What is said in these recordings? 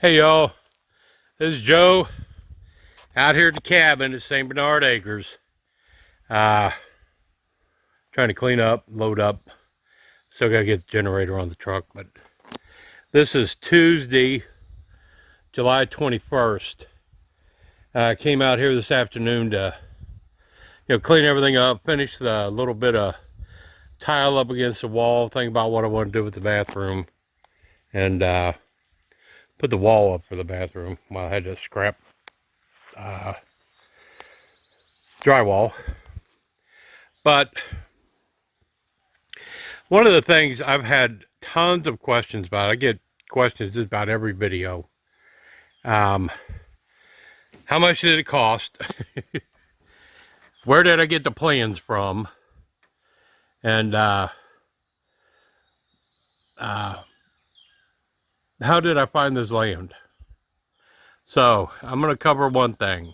Hey y'all, this is Joe out here at the cabin at St. Bernard Acres. Trying to clean up, load up. Still gotta get the generator on the truck, but this is Tuesday, July 21st. I came out here this afternoon to clean everything up, finish the little bit of tile up against the wall, think about what I want to do with the bathroom, and put the wall up for the bathroom. Well, I had to scrap drywall. But one of the things I've had tons of questions about, I get questions just about every video. How much did it cost? Where did I get the plans from? And how did I find this land? So I'm going to cover one thing.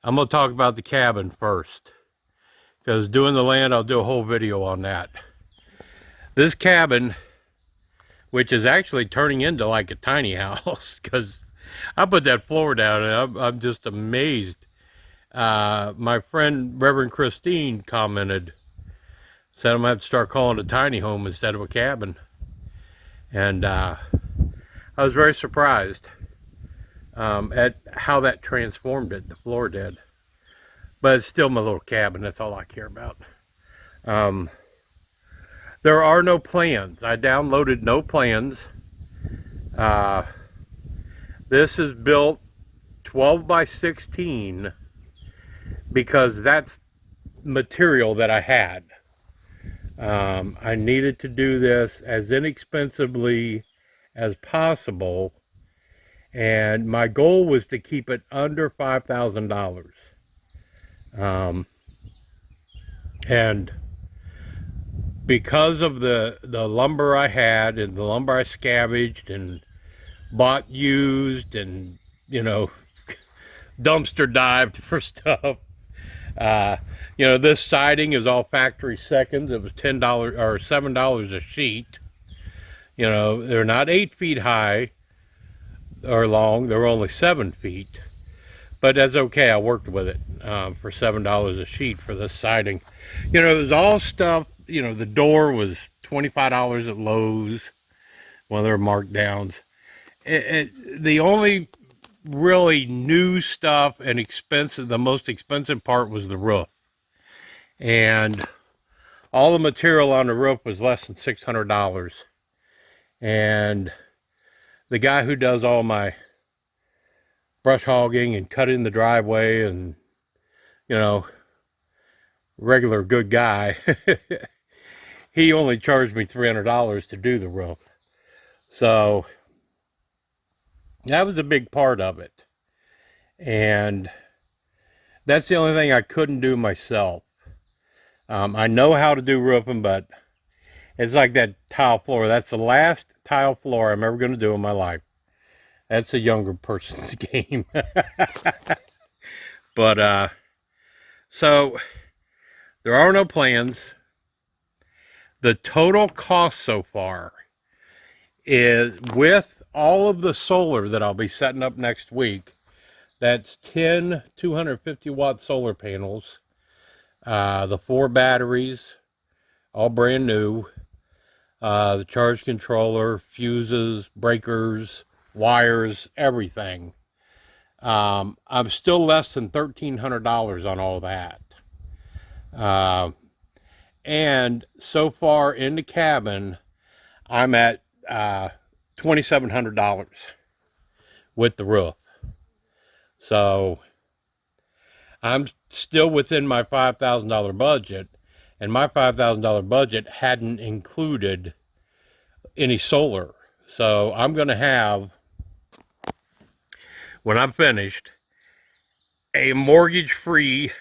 I'm going to talk about the cabin first, because doing the land, I'll do a whole video on that. This cabin, which is actually turning into like a tiny house, because I put that floor down and I'm just amazed. My friend Reverend Christine commented, said I'm going to have to start calling it a tiny home instead of a cabin. And I was very surprised at how that transformed it, the floor did. But it's still my little cabin, that's all I care about. There are no plans. I downloaded no plans. This is built 12 by 16 because that's material that I had. I needed to do this as inexpensively as possible, and my goal was to keep it under $5,000. And because of the lumber I had and the lumber I scavenged and bought used and dumpster dived for stuff, this siding is all factory seconds. It was $10 or $7 a sheet. They're not 8 feet high or long, they're only 7 feet, but that's okay. I worked with it for $7 a sheet for this siding. It was all stuff. The door was $25 at Lowe's, one of their markdowns. The only really new stuff and expensive, the most expensive part was the roof. And all the material on the roof was less than $600. And the guy who does all my brush hogging and cutting the driveway and, regular good guy, he only charged me $300 to do the roof. So that was a big part of it. And that's the only thing I couldn't do myself. I know how to do roofing, but it's like that tile floor. That's the last tile floor I'm ever going to do in my life. That's a younger person's game. But, so there are no plans. The total cost so far is, with all of the solar that I'll be setting up next week, that's 10 250-watt solar panels, the 4 batteries, all brand new, the charge controller, fuses, breakers, wires, everything. I'm still less than $1,300 on all that. And so far in the cabin, I'm at $2,700 with the roof. So I'm still within my $5,000 budget, and my $5,000 budget hadn't included any solar. So I'm going to have, when I'm finished, a mortgage-free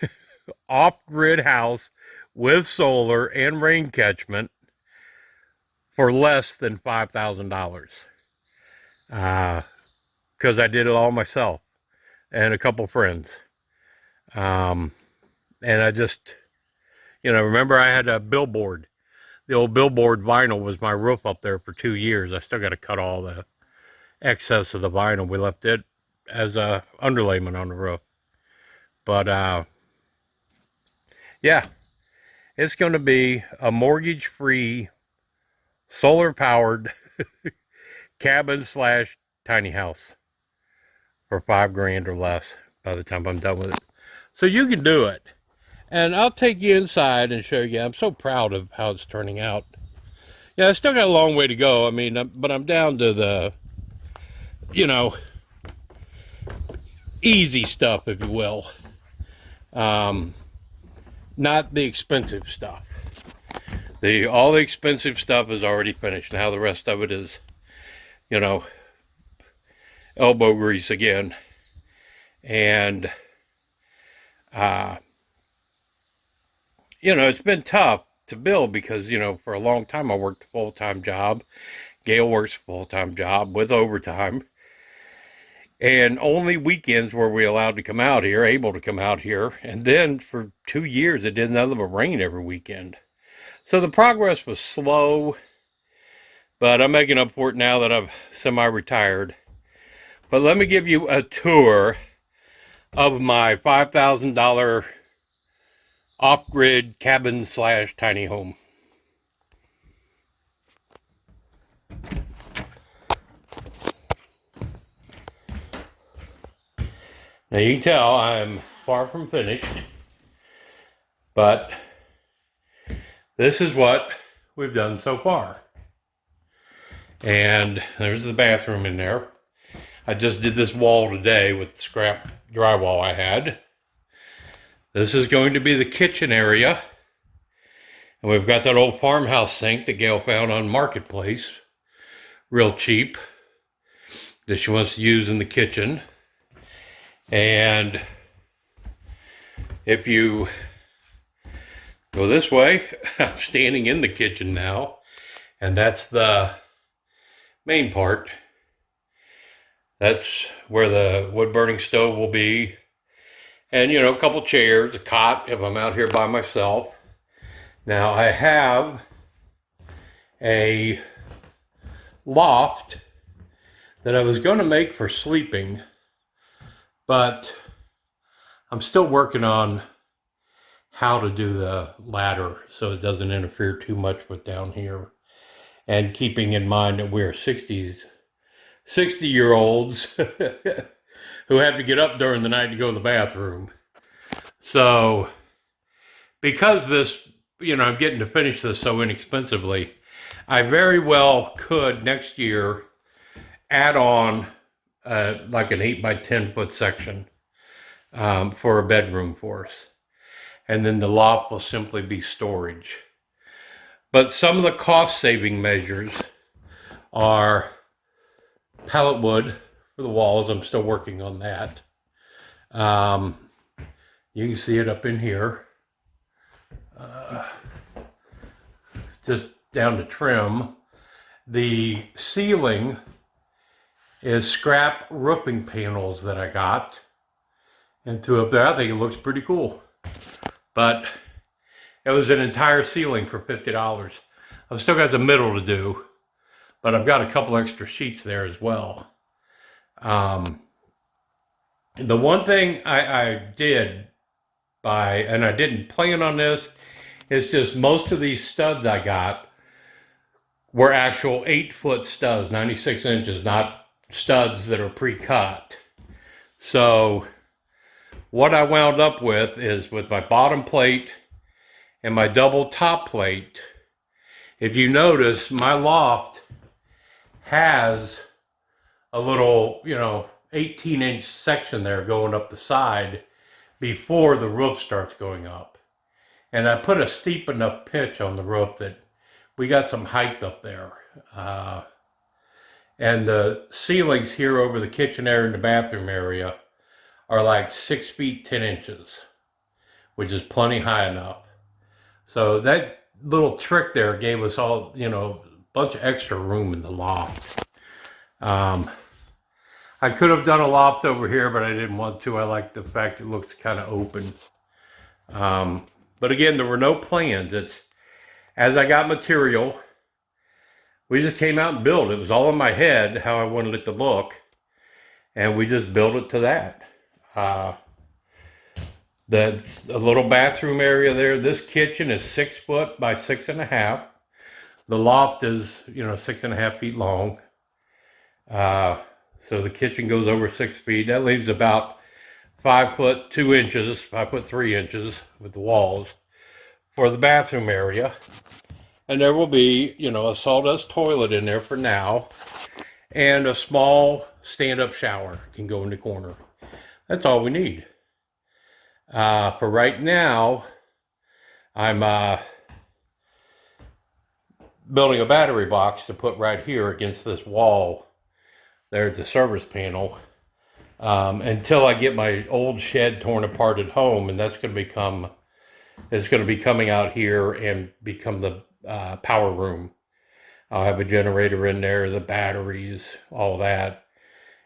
off-grid house with solar and rain catchment for less than $5,000. Because I did it all myself and a couple friends. And I just, remember I had a billboard. The old billboard vinyl was my roof up there for 2 years. I still got to cut all the excess of the vinyl. We left it as a underlayment on the roof. But yeah, it's going to be a mortgage-free, solar-powered cabin slash tiny house for $5,000 or less by the time I'm done with it. So you can do it. And I'll take you inside and show you. I'm so proud of how it's turning out. Yeah, I still got a long way to go. I mean, but I'm down to the, you know, easy stuff, if you will. Not the expensive stuff. All the expensive stuff is already finished. Now the rest of it is, you know, elbow grease again. And, you know, it's been tough to build because, you know, for a long time I worked a full-time job. Gail works a full-time job with overtime. And only weekends were we allowed to come out here, able to come out here. And then for 2 years, it did nothing but rain every weekend. So the progress was slow, but I'm making up for it now that I've semi-retired. But let me give you a tour of my $5,000 off-grid cabin slash tiny home. Now you can tell I'm far from finished, but this is what we've done so far. And there's the bathroom in there. I just did this wall today with the scrap drywall I had. This is going to be the kitchen area. And we've got that old farmhouse sink that Gail found on Marketplace, real cheap, that she wants to use in the kitchen. And if you go this way, I'm standing in the kitchen now, and that's the main part. That's where the wood burning stove will be. And, you know, a couple chairs, a cot if I'm out here by myself. Now I have a loft that I was going to make for sleeping, but I'm still working on how to do the ladder so it doesn't interfere too much with down here. And keeping in mind that we're 60-year-olds who have to get up during the night to go to the bathroom. So because this, you know, I'm getting to finish this so inexpensively, I very well could next year add on like an 8 by 10 foot section for a bedroom for us. And then the loft will simply be storage. But some of the cost saving measures are pallet wood for the walls. I'm still working on that. You can see it up in here. Just down to trim. The ceiling is scrap roofing panels that I got and threw up there. I think it looks pretty cool. But it was an entire ceiling for $50. I've still got the middle to do, but I've got a couple extra sheets there as well. The one thing I did and I didn't plan on this, is just most of these studs I got were actual 8-foot studs, 96 inches, not studs that are pre-cut. So what I wound up with is with my bottom plate and my double top plate. If you notice, my loft has a little, 18-inch section there going up the side before the roof starts going up. And I put a steep enough pitch on the roof that we got some height up there. And the ceilings here over the kitchen area and the bathroom area are like 6 feet 10 inches, which is plenty high enough. So that little trick there gave us all, a bunch of extra room in the loft. I could have done a loft over here, but I didn't want to. I like the fact it looks kind of open. But again, there were no plans. It's as I got material, we just came out and built it. It was all in my head how I wanted it to look, and we just built it to that. The little bathroom area there. This kitchen is 6 foot by 6.5. The loft is 6.5 feet long. So the kitchen goes over 6 feet. That leaves about 5 foot 2 inches, 5 foot 3 inches with the walls for the bathroom area. And there will be, a sawdust toilet in there for now, and a small stand-up shower can go in the corner. That's all we need. For right now, I'm building a battery box to put right here against this wall there at the service panel, until I get my old shed torn apart at home, and that's going to be coming out here and become the power room. I'll have a generator in there, the batteries, all that,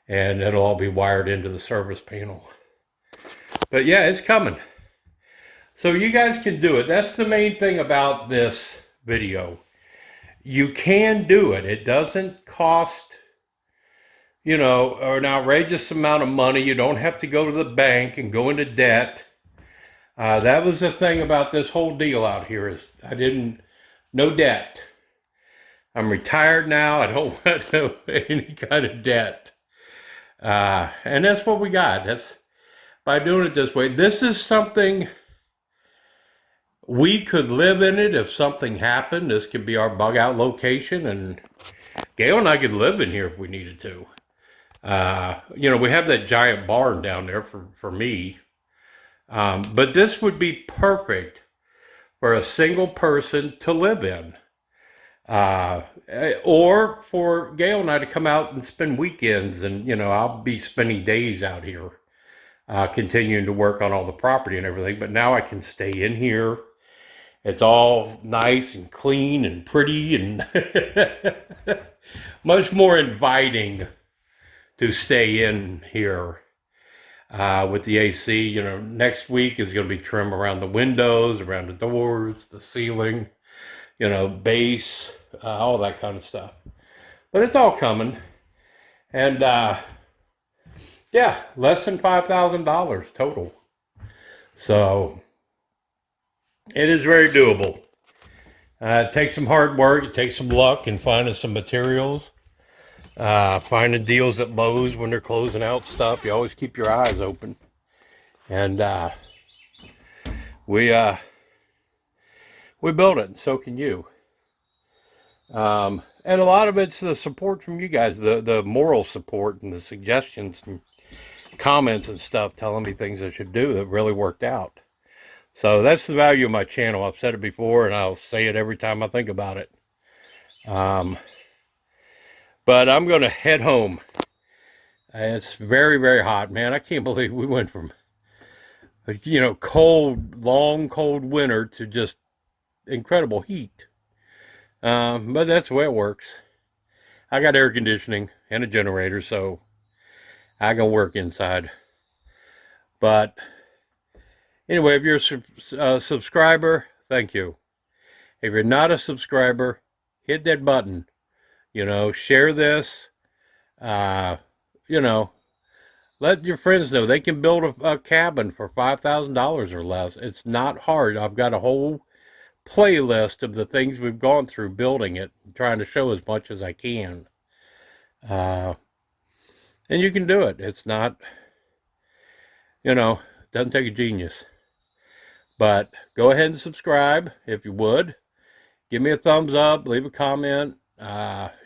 and it'll all be wired into the service panel. But yeah, it's coming. So you guys can do it. That's the main thing about this video. You can do it. It doesn't cost, an outrageous amount of money. You don't have to go to the bank and go into debt. That was the thing about this whole deal out here, is no debt. I'm retired now. I don't want any kind of debt. And that's what we got. That's by doing it this way. This is something we could live in it if something happened. This could be our bug out location, and Gail and I could live in here if we needed to. We have that giant barn down there for me. But this would be perfect for a single person to live in. Or for Gail and I to come out and spend weekends, and, I'll be spending days out here, continuing to work on all the property and everything. But now I can stay in here. It's all nice and clean and pretty and much more inviting to stay in here with the AC. Next week is going to be trim around the windows, around the doors, the ceiling, base, all that kind of stuff. But it's all coming. And less than $5,000 total. So it is very doable. It takes some hard work. It takes some luck in finding some materials. Finding deals at Lowe's when they're closing out stuff. You always keep your eyes open. And we built it, and so can you. And a lot of it's the support from you guys, the moral support and the suggestions and comments and stuff telling me things I should do that really worked out. So that's the value of my channel. I've said it before, and I'll say it every time I think about it. But I'm going to head home. It's very, very hot, man. I can't believe we went from, long, cold winter to just incredible heat. But that's the way it works. I got air conditioning and a generator, so I can work inside. But anyway, if you're a subscriber, thank you. If you're not a subscriber, hit that button. Share this. Let your friends know they can build a cabin for $5,000 or less. It's not hard. I've got a whole playlist of the things we've gone through building it, trying to show as much as I can. And you can do it. It's not, it doesn't take a genius. But go ahead and subscribe if you would. Give me a thumbs up, leave a comment,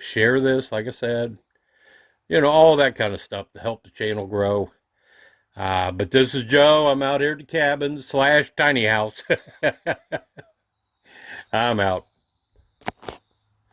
share this, like I said. All that kind of stuff to help the channel grow. But this is Joe. I'm out here at the cabin / tiny house. I'm out.